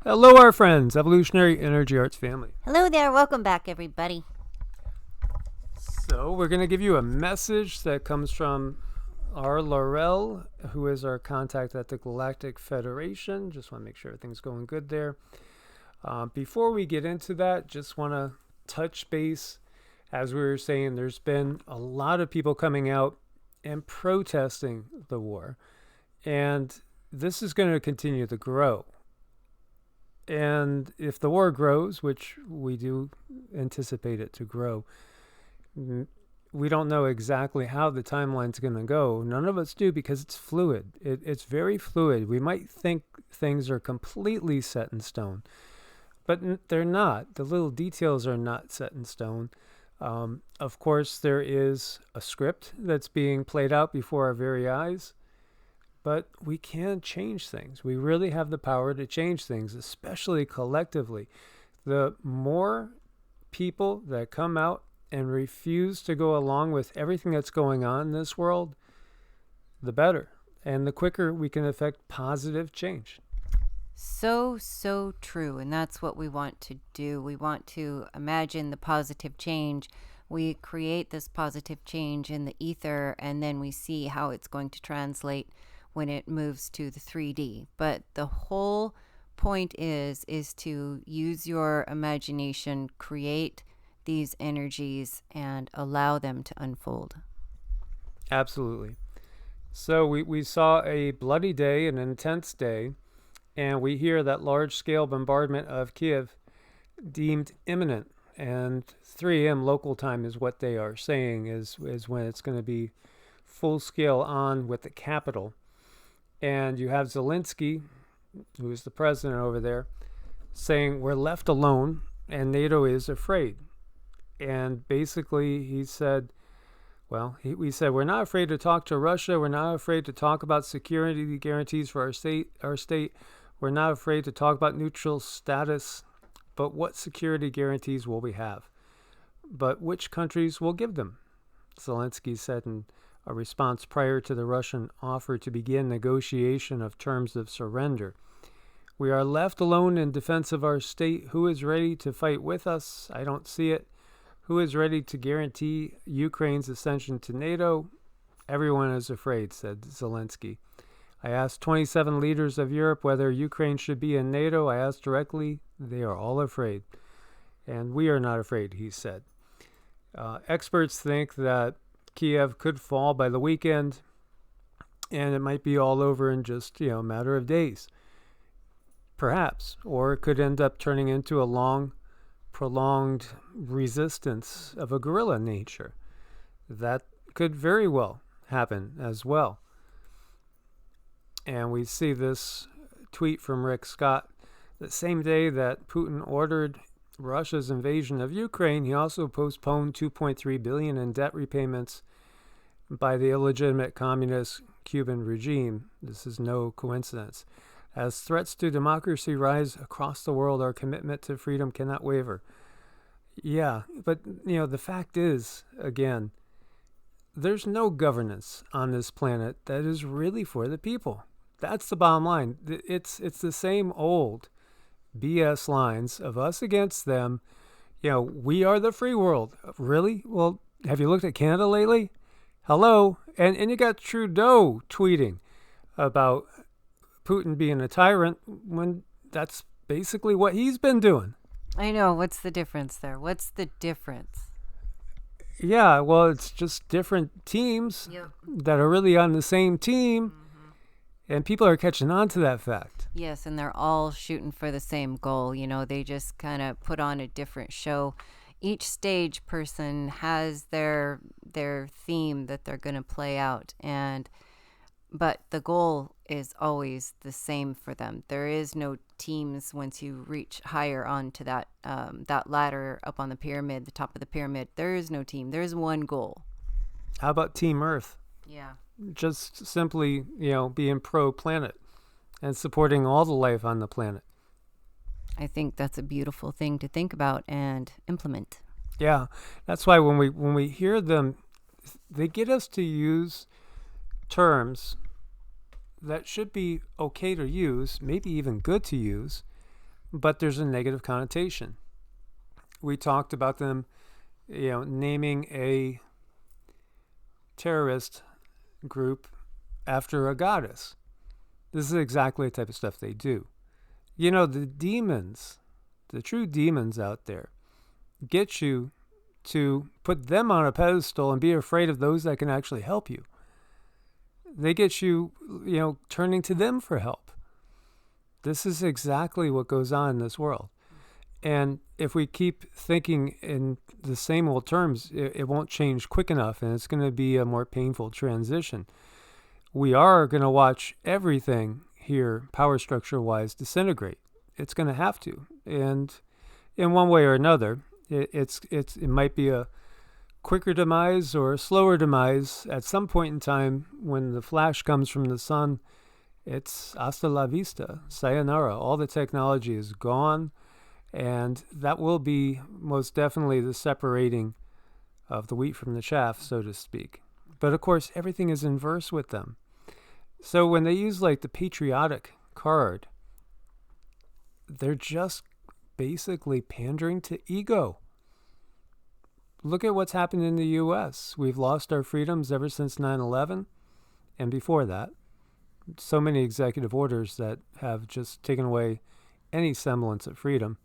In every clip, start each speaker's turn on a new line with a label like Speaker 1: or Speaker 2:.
Speaker 1: Hello, our friends, Evolutionary Energy Arts family.
Speaker 2: Hello there. Welcome back, everybody.
Speaker 1: So we're going to give you a message that comes from our Laurel, who is our contact at the Galactic Federation. Just want to make sure everything's going good there. Before we get into that, just want to touch base. As we were saying, there's been a lot of people coming out and protesting the war. And this is going to continue to grow. And if the war grows, which we do anticipate it to grow, we don't know exactly how the timeline's going to go. None of us do, because it's fluid. It's very fluid. We might think things are completely set in stone, but they're not. The little details are not set in stone. Of course, there is a script that's being played out before our very eyes. But we can change things. We really have the power to change things, especially collectively. The more people that come out and refuse to go along with everything that's going on in this world, the better. And the quicker we can affect positive change.
Speaker 2: So true. And that's what we want to do. We want to imagine the positive change. We create this positive change in the ether, and then we see how it's going to translate when it moves to the 3D. But the whole point is to use your imagination, create these energies, and allow them to unfold.
Speaker 1: Absolutely. So we saw a bloody day, an intense day, and we hear that large-scale bombardment of Kiev deemed imminent. And 3 a.m. local time is what they are saying is when it's going to be full-scale on with the capital. And you have Zelensky, who is the president over there, saying we're left alone and NATO is afraid. And basically he said, we said we're not afraid to talk to Russia. We're not afraid to talk about security guarantees for our state. We're not afraid to talk about neutral status. But what security guarantees will we have? But which countries will give them? Zelensky said in a response prior to the Russian offer to begin negotiation of terms of surrender. We are left alone in defense of our state. Who is ready to fight with us? I don't see it. Who is ready to guarantee Ukraine's ascension to NATO? Everyone is afraid, said Zelensky. I asked 27 leaders of Europe whether Ukraine should be in NATO. I asked directly. They are all afraid. And we are not afraid, he said. Experts think that Kiev could fall by the weekend, and it might be all over in just, a matter of days. Perhaps. Or it could end up turning into a long, prolonged resistance of a guerrilla nature. That could very well happen as well. And we see this tweet from Rick Scott. The same day that Putin ordered Russia's invasion of Ukraine, he also postponed $2.3 billion in debt repayments by the illegitimate communist Cuban regime. This is no coincidence. As threats to democracy rise across the world, our commitment to freedom cannot waver. Yeah, but the fact is, again, there's no governance on this planet that is really for the people. That's the bottom line. It's the same old BS lines of us against them. We are the free world. Really? Well, have you looked at Canada lately? Hello? And you got Trudeau tweeting about Putin being a tyrant when that's basically what he's been doing.
Speaker 2: I know. What's the difference there? What's the difference?
Speaker 1: Yeah, well, it's just different teams that are really on the same team. And people are catching on to that fact.
Speaker 2: Yes, and they're all shooting for the same goal. They just kind of put on a different show. Each stage person has their theme that they're going to play out, but the goal is always the same for them. There is no teams once you reach higher onto that ladder up on the pyramid, the top of the pyramid. There is no team. There is one goal.
Speaker 1: How about Team Earth?
Speaker 2: Yeah.
Speaker 1: Just simply, being pro-planet and supporting all the life on the planet.
Speaker 2: I think that's a beautiful thing to think about and implement.
Speaker 1: Yeah, that's why when we hear them, they get us to use terms that should be okay to use, maybe even good to use, but there's a negative connotation. We talked about them, naming a terrorist group after a goddess. This is exactly the type of stuff they do. The demons, the true demons out there, get you to put them on a pedestal and be afraid of those that can actually help you. They get you, turning to them for help. This is exactly what goes on in this world. And if we keep thinking in the same old terms, it won't change quick enough, and it's going to be a more painful transition. We are going to watch everything here, power structure-wise, disintegrate. It's going to have to. And in one way or another, it might be a quicker demise or a slower demise. At some point in time, when the flash comes from the sun, it's hasta la vista, sayonara. All the technology is gone. And that will be most definitely the separating of the wheat from the chaff, so to speak. But of course, everything is in verse with them. So when they use like the patriotic card, they're just basically pandering to ego. Look at what's happened in the U.S. We've lost our freedoms ever since 9/11, and before that. So many executive orders that have just taken away any semblance of freedom.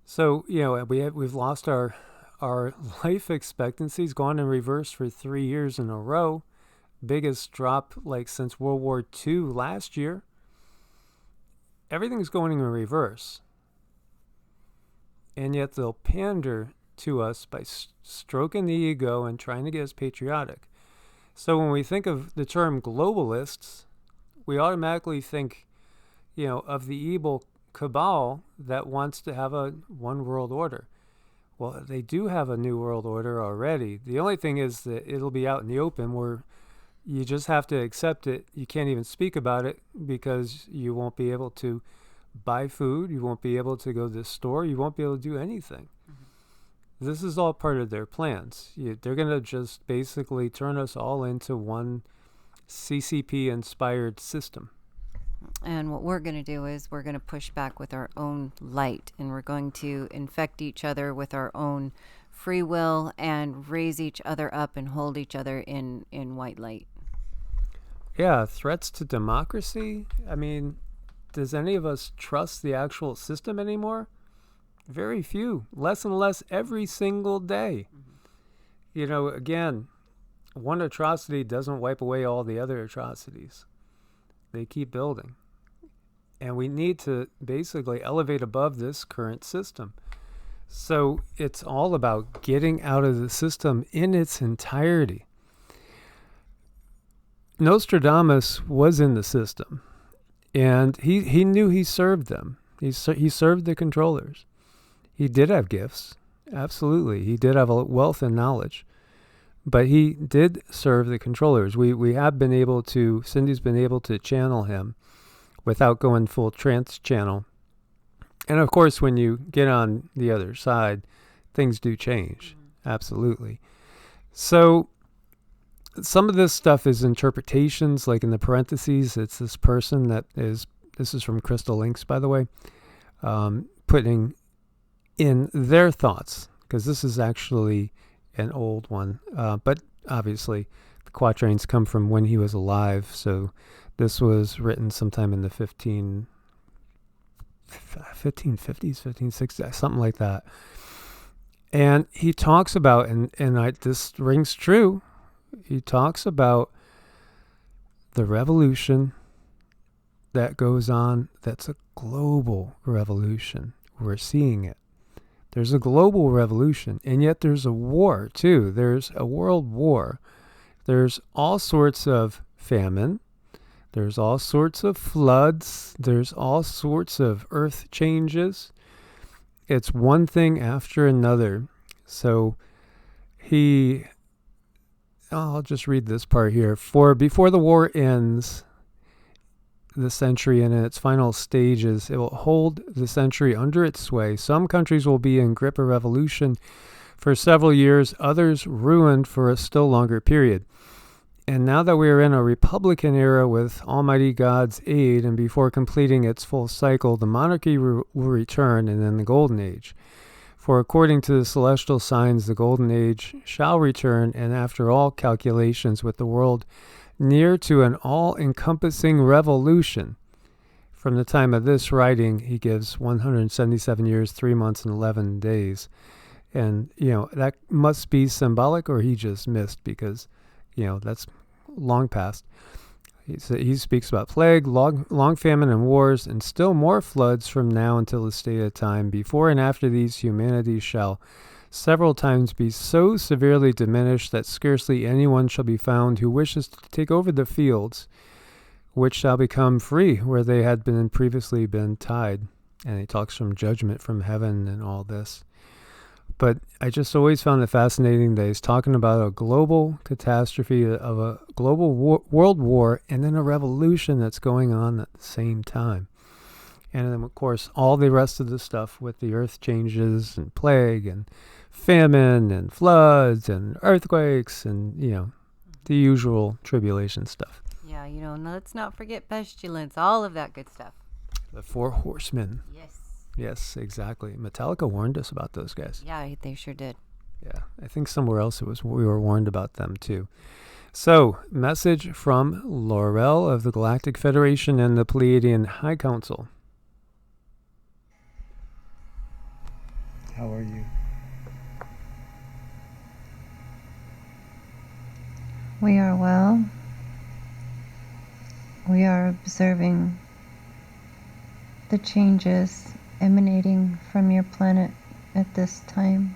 Speaker 1: So, we've lost our life expectancy's gone in reverse for 3 years in a row. Biggest drop like since World War II last year. Everything's going in reverse. And yet they'll pander to us by stroking the ego and trying to get us patriotic. So when we think of the term globalists, we automatically think, of the evil cabal that wants to have a one world order. Well, they do have a new world order already. The only thing is that it'll be out in the open where you just have to accept it. You can't even speak about it because you won't be able to buy food. You won't be able to go to the store. You won't be able to do anything. Mm-hmm. This is all part of their plans. They're going to just basically turn us all into one CCP-inspired system.
Speaker 2: And what we're going to do is we're going to push back with our own light, and we're going to infect each other with our own free will and raise each other up and hold each other in white light.
Speaker 1: Yeah, threats to democracy. I mean, does any of us trust the actual system anymore? Very few. Less and less every single day. Mm-hmm. Again, one atrocity doesn't wipe away all the other atrocities. They keep building. And we need to basically elevate above this current system. So it's all about getting out of the system in its entirety. Nostradamus was in the system, and he knew he served them. He served the controllers. He did have gifts, absolutely. He did have a wealth and knowledge, but he did serve the controllers. We have been able to, Cindy's been able to channel him without going full trance channel. And of course, when you get on the other side, things do change, absolutely. So some of this stuff is interpretations, like in the parentheses, it's this person this is from Crystal Links, by the way, putting in their thoughts, because this is actually an old one. But obviously, the quatrains come from when he was alive, so this was written sometime in the 1550s, 1560s, something like that. And he talks about, and this rings true, he talks about the revolution that goes on, that's a global revolution. We're seeing it. There's a global revolution, and yet there's a war too. There's a world war. There's all sorts of famine. There's all sorts of floods. There's all sorts of earth changes. It's one thing after another. So I'll just read this part here. For before the war ends the century and in its final stages, it will hold the century under its sway. Some countries will be in grip of revolution for several years, others ruined for a still longer period. And now that we are in a Republican era with Almighty God's aid, and before completing its full cycle, the monarchy will return, and then the Golden Age. For according to the celestial signs, the Golden Age shall return, and after all calculations, with the world near to an all-encompassing revolution. From the time of this writing, he gives 177 years, 3 months, and 11 days. And, that must be symbolic, or he just missed, because, that's long past. He speaks about plague, long famine and wars, and still more floods from now until the state of time. Before and after these, humanity shall several times be so severely diminished that scarcely anyone shall be found who wishes to take over the fields, which shall become free where they had been previously been tied. And he talks from judgment from heaven and all this. But I just always found it fascinating that he's talking about a global catastrophe, of a global world war, and then a revolution that's going on at the same time. And then, of course, all the rest of the stuff with the earth changes and plague and famine and floods and earthquakes and, the usual tribulation stuff.
Speaker 2: Yeah, let's not forget pestilence, all of that good stuff.
Speaker 1: The 4 horsemen.
Speaker 2: Yes.
Speaker 1: Yes, exactly. Metallica warned us about those guys.
Speaker 2: Yeah, they sure did.
Speaker 1: Yeah, I think somewhere else we were warned about them too. So, message from Laurel of the Galactic Federation and the Pleiadian High Council. How are you?
Speaker 3: We are well. We are observing the changes emanating from your planet at this time.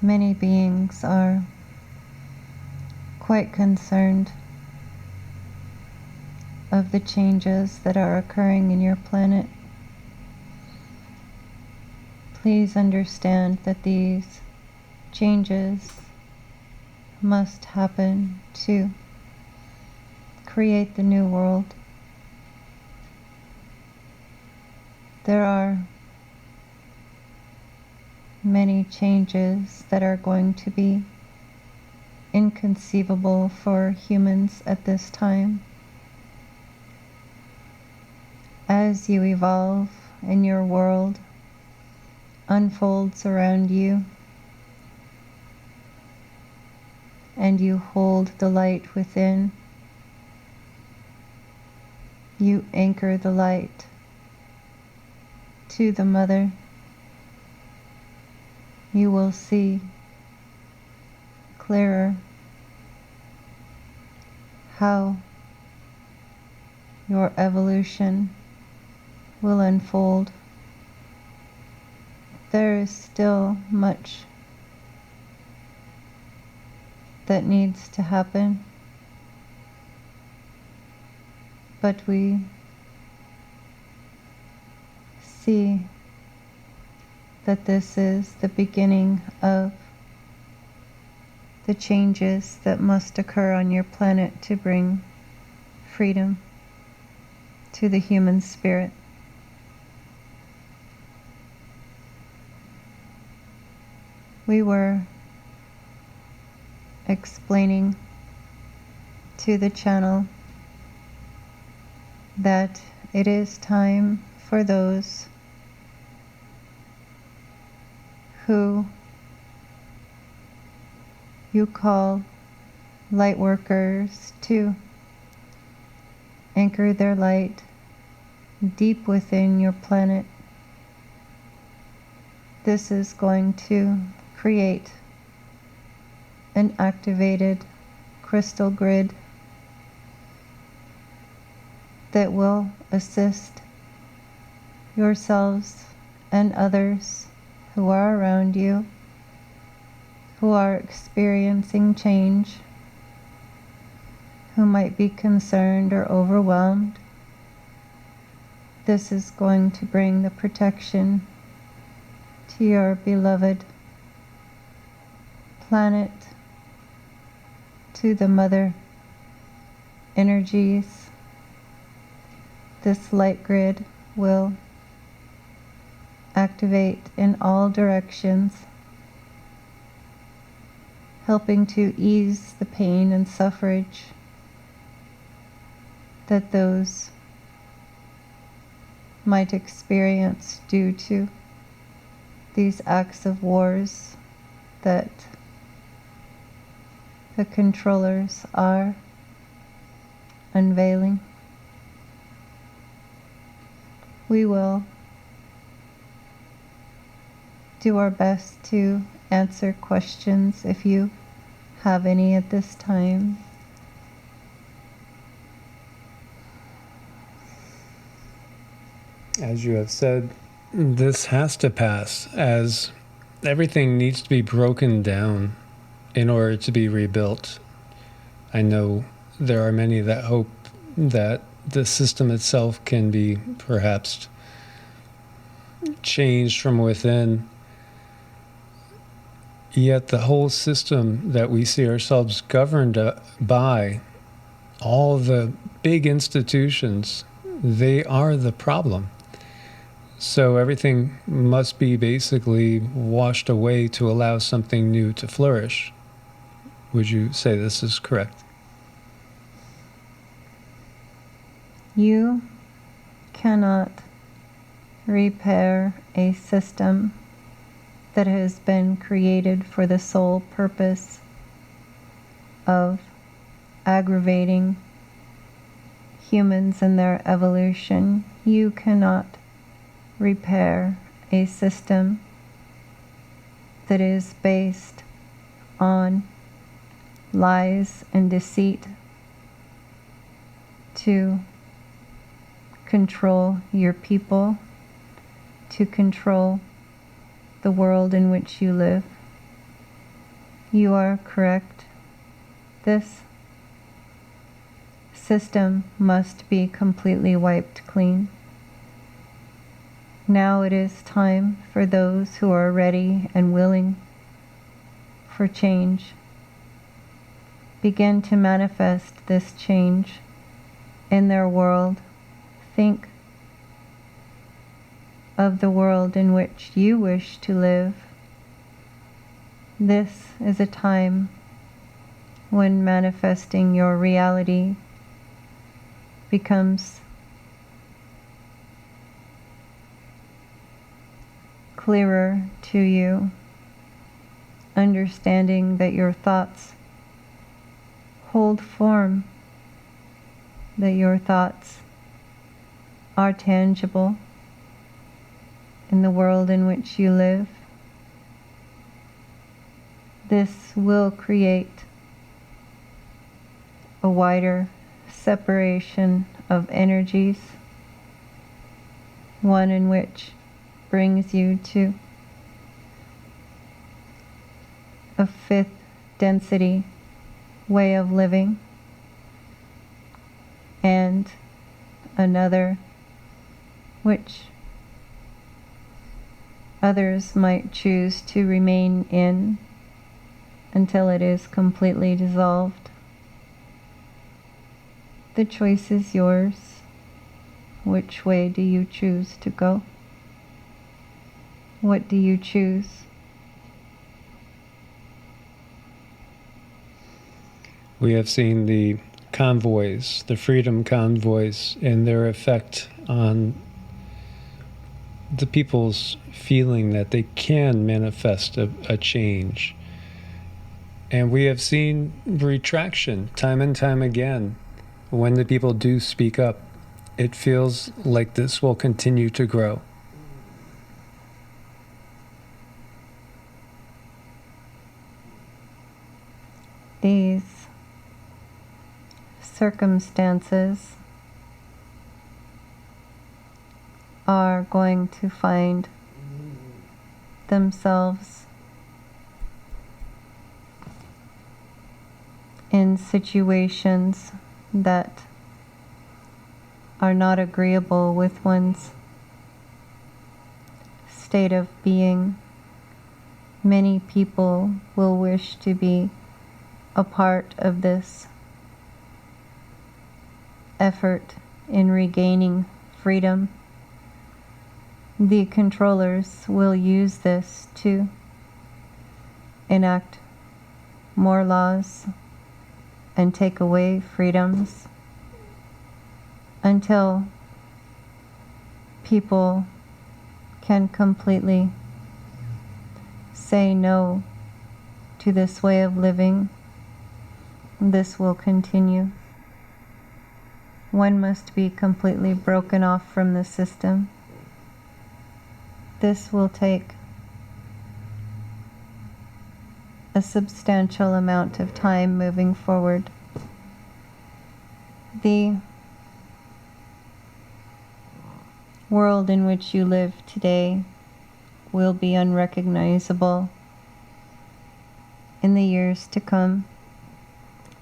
Speaker 3: Many beings are quite concerned of the changes that are occurring in your planet. Please understand that these changes must happen to create the new world. There are many changes that are going to be inconceivable for humans at this time. As you evolve and your world unfolds around you, and you hold the light within, you anchor the light to the Mother, you will see clearer how your evolution will unfold. There is still much that needs to happen, but we see that this is the beginning of the changes that must occur on your planet to bring freedom to the human spirit. We were explaining to the channel that it is time for those who you call light workers to anchor their light deep within your planet. This is going to create an activated crystal grid that will assist yourselves and others who are around you, who are experiencing change, who might be concerned or overwhelmed. This is going to bring the protection to your beloved planet, to the Mother energies. This light grid will activate in all directions, helping to ease the pain and suffrage that those might experience due to these acts of wars that the controllers are unveiling. We will do our best to answer questions if you have any at this time.
Speaker 1: As you have said, this has to pass, as everything needs to be broken down in order to be rebuilt. I know there are many that hope that the system itself can be perhaps changed from within. Yet the whole system that we see ourselves governed by, all the big institutions, they are the problem. So everything must be basically washed away to allow something new to flourish. Would you say this is correct?
Speaker 3: You cannot repair a system that has been created for the sole purpose of aggravating humans and their evolution. You cannot repair a system that is based on lies and deceit to control your people, to control the world in which you live. You are correct. This system must be completely wiped clean. Now it is time for those who are ready and willing for change. Begin to manifest this change in their world. Think of the world in which you wish to live. This is a time when manifesting your reality becomes clearer to you, understanding that your thoughts hold form, that your thoughts are tangible in the world in which you live. This will create a wider separation of energies, one in which brings you to a fifth density way of living, and another which others might choose to remain in until it is completely dissolved. The choice is yours. Which way do you choose to go? What do you choose?
Speaker 1: We have seen the convoys, the freedom convoys, and their effect on the people's feeling that they can manifest a change. And we have seen retraction time and time again. When the people do speak up, it feels like this will continue to grow.
Speaker 3: These circumstances are going to find themselves in situations that are not agreeable with one's state of being. Many people will wish to be a part of this effort in regaining freedom. The controllers will use this to enact more laws and take away freedoms until people can completely say no to this way of living. This will continue. One must be completely broken off from the system. This will take a substantial amount of time moving forward. The world in which you live today will be unrecognizable in the years to come.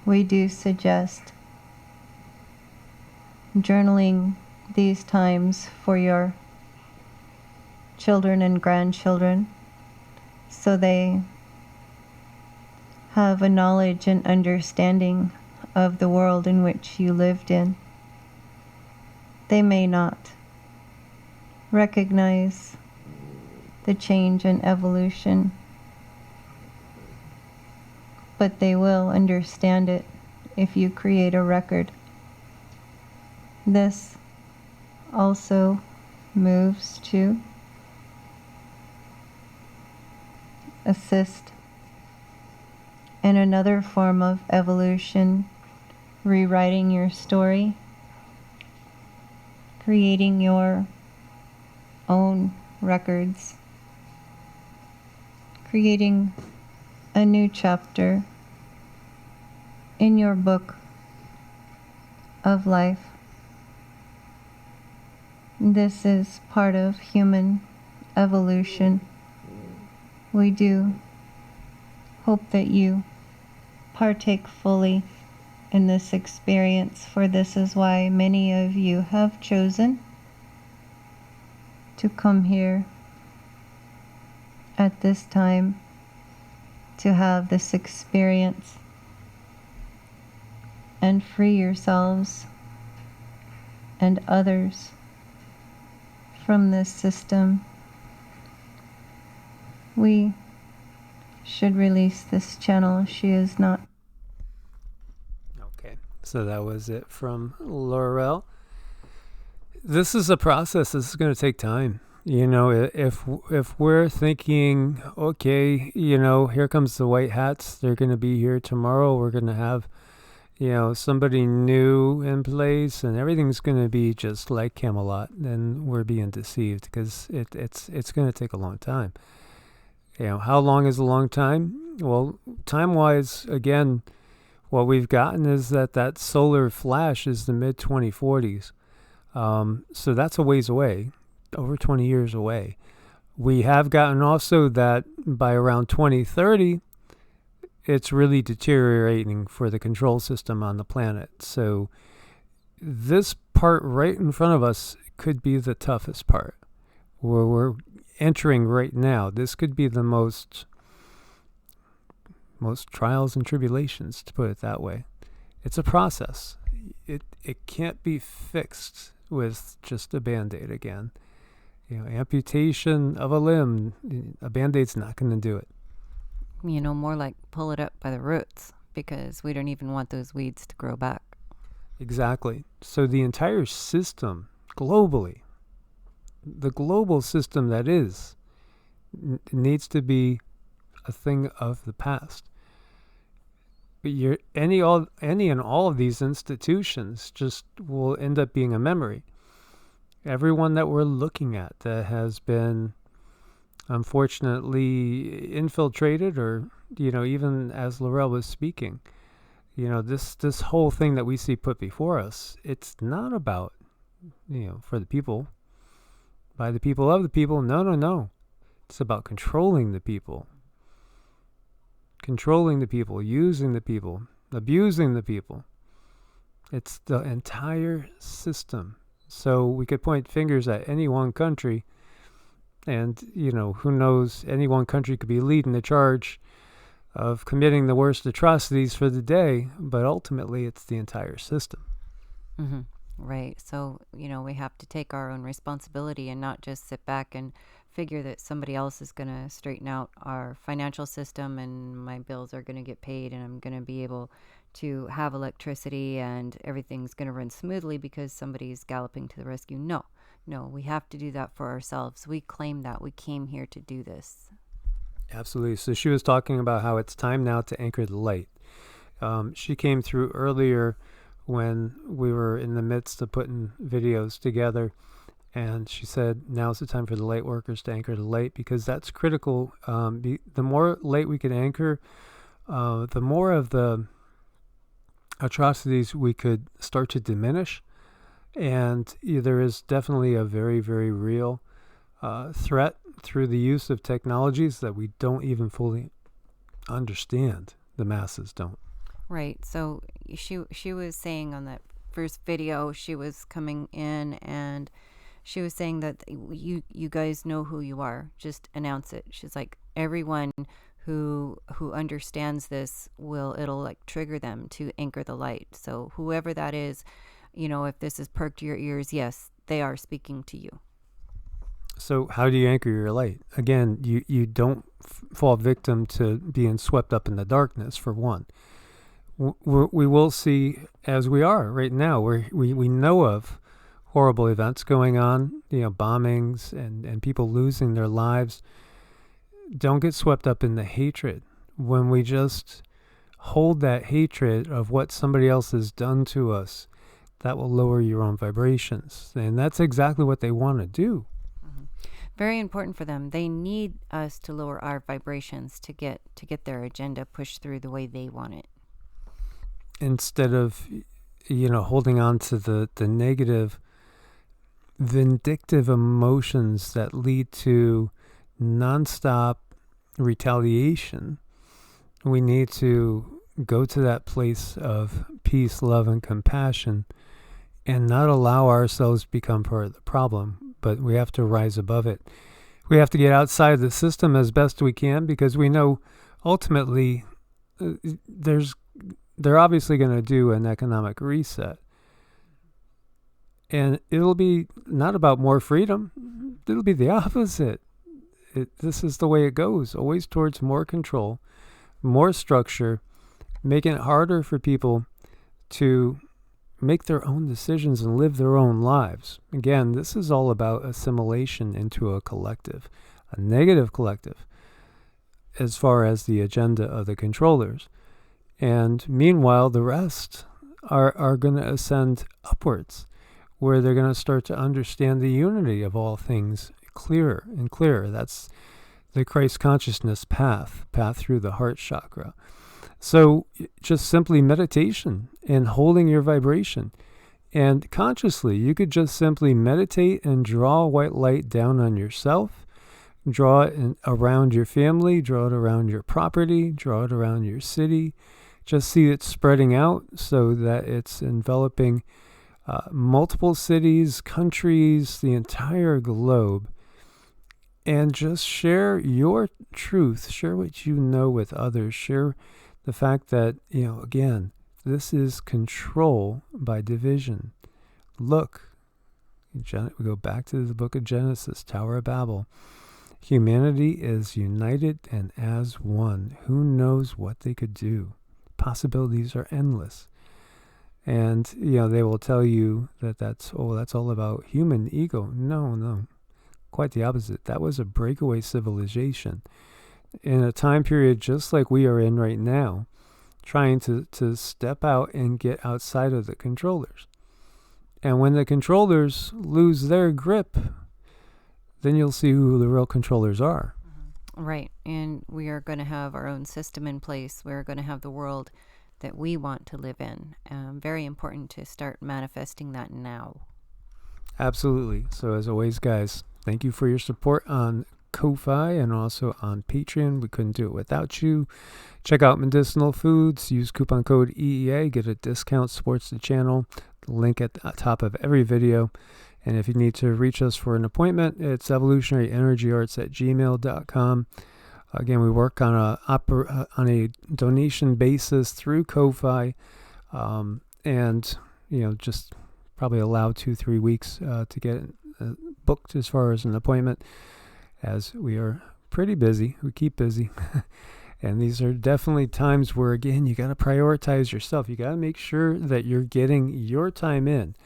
Speaker 3: We do suggest journaling these times for your children and grandchildren so they have a knowledge and understanding of the world in which you lived in. They may not recognize the change and evolution, but they will understand it if you create a record. This also moves to assist in another form of evolution, rewriting your story, creating your own records, creating a new chapter in your book of life. This is part of human evolution. We do hope that you partake fully in this experience, for this is why many of you have chosen to come here at this time to have this experience and free yourselves and others from this system. We should release this channel. She is not.
Speaker 1: Okay, so that was it from Laurel. This is a process. This is going to take time. You know, if we're thinking, okay, you know, here comes the white hats, they're going to be here tomorrow, we're going to have, you know, somebody new in place and everything's going to be just like Camelot, then we're being deceived, because it's going to take a long time. You know, how long is a long time? Well, time-wise, again, what we've gotten is that solar flash is the mid-2040s. So that's a ways away, over 20 years away. We have gotten also that by around 2030, it's really deteriorating for the control system on the planet. So this part right in front of us could be the toughest part, where we're entering right now. This could be the most trials and tribulations, to put it that way. It's a process. It can't be fixed with just a Band-Aid again. You know, amputation of a limb, a Band-Aid's not going to do it.
Speaker 2: You know, more like pull it up by the roots, because we don't even want those weeds to grow back.
Speaker 1: Exactly. So the entire system, globally, the global system that is, needs to be a thing of the past. But any and all of these institutions just will end up being a memory. Everyone that we're looking at that has been unfortunately infiltrated, or, you know, even as Laurel was speaking, you know, this whole thing that we see put before us, it's not about, you know, for the people, by the people, of the people. No. It's about controlling the people. Controlling the people, using the people, abusing the people. It's the entire system. So we could point fingers at any one country, and, you know, who knows, any one country could be leading the charge of committing the worst atrocities for the day, but ultimately it's the entire system.
Speaker 2: Mm-hmm. Right. So, you know, we have to take our own responsibility and not just sit back and figure that somebody else is going to straighten out our financial system and my bills are going to get paid and I'm going to be able to have electricity and everything's going to run smoothly because somebody's galloping to the rescue. No, we have to do that for ourselves. We claim that. We came here to do this.
Speaker 1: Absolutely. So she was talking about how it's time now to anchor the light. She came through earlier when we were in the midst of putting videos together. And she said, now's the time for the light workers to anchor the light because that's critical. The more light we can anchor, the more of the atrocities we could start to diminish. And there is definitely a very, very real threat through the use of technologies that we don't even fully understand. The masses don't.
Speaker 2: Right. So she was saying on that first video, she was coming in and she was saying that you guys know who you are. Just announce it. She's like, everyone who understands this it'll like trigger them to anchor the light. So whoever that is, if this has perked your ears, yes, they are speaking to you.
Speaker 1: So how do you anchor your light? Again, you don't fall victim to being swept up in the darkness, for one. We will see, as we are right now, where we know of horrible events going on, bombings and people losing their lives. Don't get swept up in the hatred. When we just hold that hatred of what somebody else has done to us, that will lower your own vibrations. And that's exactly what they want to do.
Speaker 2: Mm-hmm. Very important for them. They need us to lower our vibrations to get their agenda pushed through the way they want it.
Speaker 1: Instead of, holding on to the negative, vindictive emotions that lead to nonstop retaliation, we need to go to that place of peace, love, and compassion and not allow ourselves to become part of the problem, but we have to rise above it. We have to get outside the system as best we can because we know ultimately they're obviously going to do an economic reset. And it'll be not about more freedom. It'll be the opposite. This is the way it goes, always towards more control, more structure, making it harder for people to make their own decisions and live their own lives. Again, this is all about assimilation into a collective, a negative collective, as far as the agenda of the controllers. And meanwhile, the rest are going to ascend upwards, where they're going to start to understand the unity of all things clearer and clearer. That's the Christ consciousness path through the heart chakra. So just simply meditation and holding your vibration. And consciously, you could just simply meditate and draw white light down on yourself, draw it around your family, draw it around your property, draw it around your city. Just see it spreading out so that it's enveloping multiple cities, countries, the entire globe. And just share your truth, share what you know with others, share the fact that, again, this is control by division. Look, we go back to the book of Genesis, Tower of Babel. Humanity is united and as one. Who knows what they could do? Possibilities are endless. And, they will tell you that that's all about human ego. No. Quite the opposite. That was a breakaway civilization in a time period just like we are in right now, trying to step out and get outside of the controllers. And when the controllers lose their grip, then you'll see who the real controllers are.
Speaker 2: Right. And we are going to have our own system in place. We're going to have the world that we want to live in. Very important to start manifesting that now.
Speaker 1: Absolutely. So as always, guys, thank you for your support on Ko-Fi and also on Patreon. We couldn't do it without you. Check out Medicinal Foods. Use coupon code EEA. Get a discount. Supports the channel. The link at the top of every video. And if you need to reach us for an appointment, it's evolutionaryenergyarts@gmail.com. Again, we work on a donation basis through Ko-Fi, and just probably allow 2-3 weeks to get booked as far as an appointment. as we are pretty busy. We keep busy. And these are definitely times where, again, you got to prioritize yourself. You got to make sure that you're getting your time in,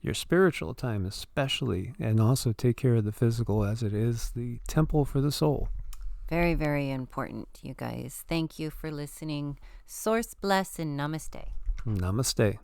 Speaker 1: your spiritual time especially, and also take care of the physical, as it is the temple for the soul.
Speaker 2: Very, very important, you guys. Thank you for listening. Source bless and namaste.
Speaker 1: Namaste.